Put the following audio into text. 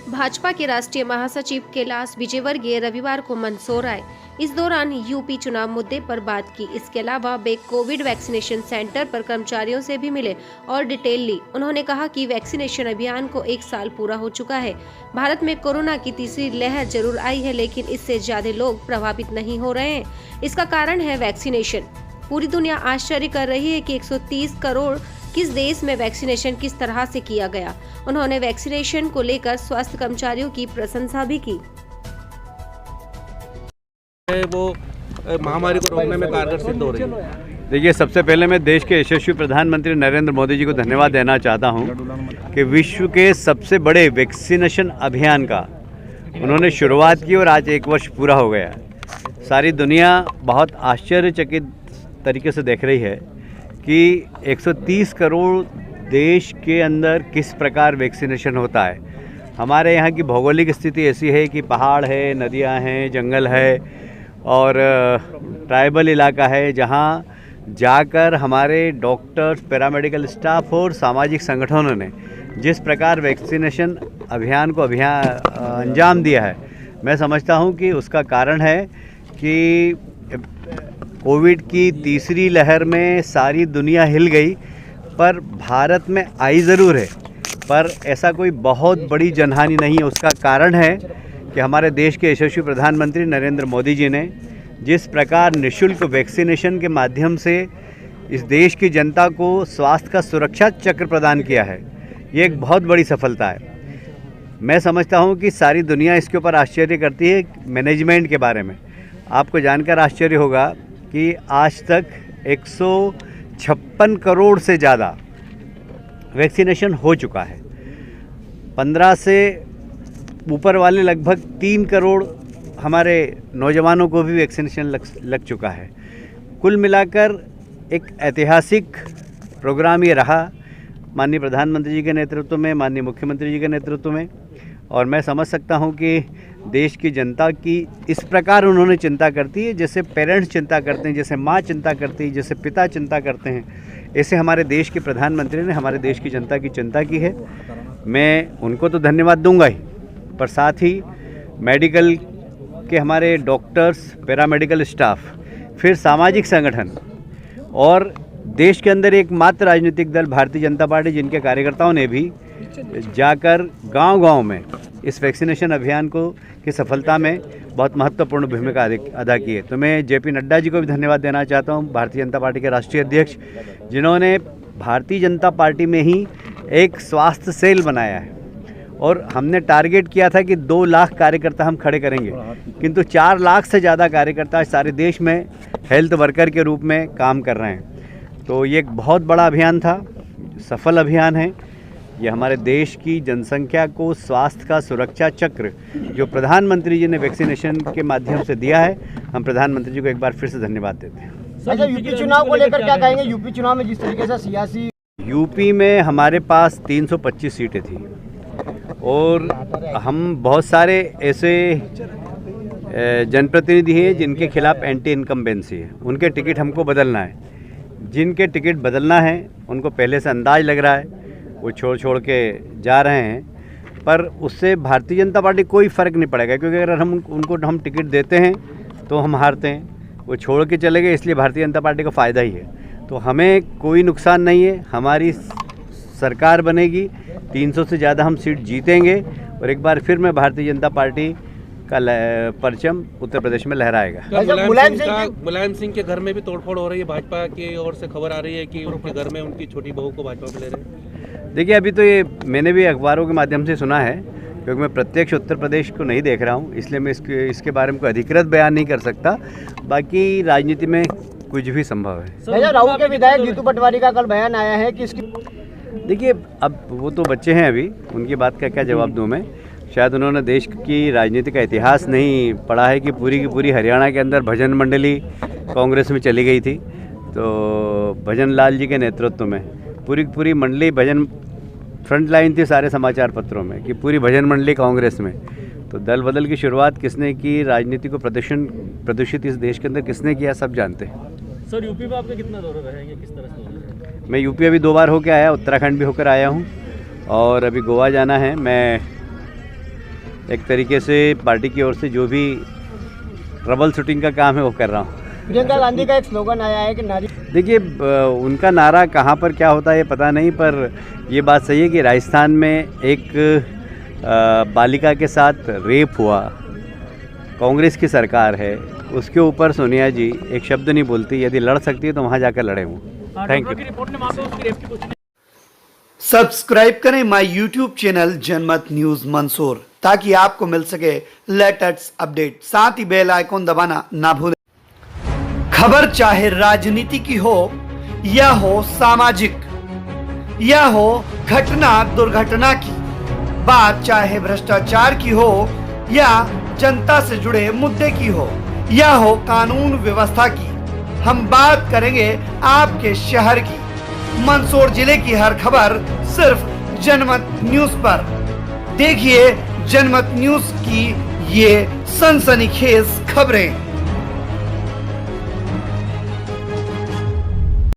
भाजपा के राष्ट्रीय महासचिव कैलाश विजयवर्गीय रविवार को मंदसौर आए। इस दौरान यूपी चुनाव मुद्दे पर बात की। इसके अलावा वे कोविड वैक्सीनेशन सेंटर पर कर्मचारियों से भी मिले और डिटेल ली। उन्होंने कहा कि वैक्सीनेशन अभियान को 1 साल पूरा हो चुका है। भारत में कोरोना की तीसरी लहर जरूर आई है, लेकिन इससे ज्यादा लोग प्रभावित नहीं हो रहे हैं। इसका कारण है वैक्सीनेशन। पूरी दुनिया आश्चर्य कर रही है कि 130 करोड़ किस देश में वैक्सीनेशन किस तरह से किया गया। उन्होंने वैक्सीनेशन को लेकर स्वास्थ्य कर्मचारियों की प्रशंसा भी की। वो महामारी को रोकने में कारगर सिद्ध हो रही है। देखिए, सबसे पहले मैं देश के यशस्वी प्रधानमंत्री नरेंद्र मोदी जी को धन्यवाद देना चाहता हूं कि विश्व के सबसे बड़े वैक्सीनेशन अभियान का उन्होंने शुरुआत की और आज 1 वर्ष पूरा हो गया। सारी दुनिया बहुत आश्चर्यचकित तरीके से देख रही है कि 130 करोड़ देश के अंदर किस प्रकार वैक्सीनेशन होता है। हमारे यहाँ की भौगोलिक स्थिति ऐसी है कि पहाड़ है, नदियाँ हैं, जंगल है और ट्राइबल इलाका है, जहाँ जाकर हमारे डॉक्टर्स, पैरामेडिकल स्टाफ और सामाजिक संगठनों ने जिस प्रकार वैक्सीनेशन अभियान को अंजाम दिया है, मैं समझता हूँ कि उसका कारण है कि कोविड की तीसरी लहर में सारी दुनिया हिल गई, पर भारत में आई ज़रूर है, पर ऐसा कोई बहुत बड़ी जनहानि नहीं है। उसका कारण है कि हमारे देश के यशस्वी प्रधानमंत्री नरेंद्र मोदी जी ने जिस प्रकार निःशुल्क वैक्सीनेशन के माध्यम से इस देश की जनता को स्वास्थ्य का सुरक्षा चक्र प्रदान किया है, ये एक बहुत बड़ी सफलता है। मैं समझता हूँ कि सारी दुनिया इसके ऊपर आश्चर्य करती है मैनेजमेंट के बारे में। आपको जानकर आश्चर्य होगा कि आज तक 156 करोड़ से ज़्यादा वैक्सीनेशन हो चुका है। 15 से ऊपर वाले लगभग 3 करोड़ हमारे नौजवानों को भी वैक्सीनेशन लग चुका है। कुल मिलाकर एक ऐतिहासिक प्रोग्राम ये रहा, माननीय प्रधानमंत्री जी के नेतृत्व में, माननीय मुख्यमंत्री जी के नेतृत्व में। और मैं समझ सकता हूं कि देश की जनता की इस प्रकार उन्होंने चिंता करती है, जैसे पेरेंट्स चिंता करते हैं, जैसे माँ चिंता करती है, जैसे पिता चिंता करते हैं, ऐसे हमारे देश के प्रधानमंत्री ने हमारे देश की जनता की चिंता की है। मैं उनको तो धन्यवाद दूंगा ही, पर साथ ही मेडिकल के हमारे डॉक्टर्स, पैरामेडिकल स्टाफ, फिर सामाजिक संगठन और देश के अंदर एकमात्र राजनीतिक दल भारतीय जनता पार्टी, जिनके कार्यकर्ताओं ने भी जाकर गांव-गांव में इस वैक्सीनेशन अभियान को की सफलता में बहुत महत्वपूर्ण भूमिका अदा की है। तो मैं जेपी नड्डा जी को भी धन्यवाद देना चाहता हूं, भारतीय जनता पार्टी के राष्ट्रीय अध्यक्ष, जिन्होंने भारतीय जनता पार्टी में ही एक स्वास्थ्य सेल बनाया है। और हमने टारगेट किया था कि 2 लाख कार्यकर्ता हम खड़े करेंगे, किंतु 4 लाख से ज़्यादा कार्यकर्ता सारे देश में हेल्थ वर्कर के रूप में काम कर रहे हैं। तो ये एक बहुत बड़ा अभियान था, सफल अभियान है। ये हमारे देश की जनसंख्या को स्वास्थ्य का सुरक्षा चक्र जो प्रधानमंत्री जी ने वैक्सीनेशन के माध्यम से दिया है, हम प्रधानमंत्री जी को एक बार फिर से धन्यवाद देते हैं। अच्छा, यूपी चुनाव को लेकर क्या कहेंगे? यूपी चुनाव में जिस तरीके से सियासी यूपी में हमारे पास 325 सीटें थी और हम बहुत सारे ऐसे जनप्रतिनिधि हैं जिनके खिलाफ एंटी इनकम्बेंसी है, उनके टिकट हमको बदलना है। जिनके टिकट बदलना है उनको पहले से अंदाज लग रहा है, वो छोड़ के जा रहे हैं, पर उससे भारतीय जनता पार्टी कोई फ़र्क नहीं पड़ेगा, क्योंकि अगर उनको हम टिकट देते हैं तो हम हारते हैं, वो छोड़ के चले गए, इसलिए भारतीय जनता पार्टी को फ़ायदा ही है। तो हमें कोई नुकसान नहीं है, हमारी सरकार बनेगी, 300 से ज़्यादा हम सीट जीतेंगे और एक बार फिर मैं भारतीय जनता पार्टी का परचम उत्तर प्रदेश में लहराएगा। मुलायम सिंह के घर में भी तोड़फोड़ हो रही है, भाजपा की ओर से खबर आ रही है कि उनके घर में उनकी छोटी बहू को भाजपा में ले रहे हैं। देखिए, अभी तो ये मैंने भी अखबारों के माध्यम से सुना है, क्योंकि मैं प्रत्यक्ष उत्तर प्रदेश को नहीं देख रहा हूँ, इसलिए मैं इसके बारे में कोई अधिकृत बयान नहीं कर सकता। बाकी राजनीति में कुछ भी संभव है। राहुल के विधायक जीतू पटवारी का कल बयान आया है कि देखिए, अब वो तो बच्चे हैं, अभी उनकी बात का क्या जवाब दूँ मैं। शायद उन्होंने देश की राजनीति का इतिहास नहीं पढ़ा है कि पूरी की पूरी हरियाणा के अंदर भजन मंडली कांग्रेस में चली गई थी, तो भजन लाल जी के नेतृत्व में पूरी मंडली भजन फ्रंट लाइन थी सारे समाचार पत्रों में कि पूरी भजन मंडली कांग्रेस में। तो दल बदल की शुरुआत किसने की, राजनीति को प्रदूषित इस देश के अंदर किसने किया, सब जानते हैं। सर, यूपी में आपका कितना दौरा रहेंगे, किस तरह से? मैं यूपी अभी 2 बार होकर आया, उत्तराखंड भी होकर आया हूँ और अभी गोवा जाना है। मैं एक तरीके से पार्टी की ओर से जो भी ट्रबल शूटिंग का काम है वो कर रहा हूँ। प्रियंका गांधी का एक स्लोगन आया है कि नारी देखिए उनका नारा कहाँ पर क्या होता है ये पता नहीं, पर ये बात सही है कि राजस्थान में एक बालिका के साथ रेप हुआ, कांग्रेस की सरकार है, उसके ऊपर सोनिया जी एक शब्द नहीं बोलती। यदि लड़ सकती है तो वहाँ जाकर लड़े हूँ। Thank you. रिपोर्ट ने मामले उसकी रेप की पुष्टि सब्सक्राइब करें माय यूट्यूब चैनल जनमत न्यूज मंसूर ताकि आपको मिल सके लेटेस्ट अपडेट। साथ ही बेल आइकॉन दबाना ना भूलें। खबर चाहे राजनीति की हो या हो सामाजिक या हो घटना दुर्घटना की, बात चाहे भ्रष्टाचार की हो या जनता से जुड़े मुद्दे की हो या हो कानून व्यवस्था की, हम बात करेंगे आपके शहर की। मंदसौर जिले की हर खबर सिर्फ जनमत न्यूज पर। देखिए जनमत न्यूज की ये सनसनीखेज खबरें।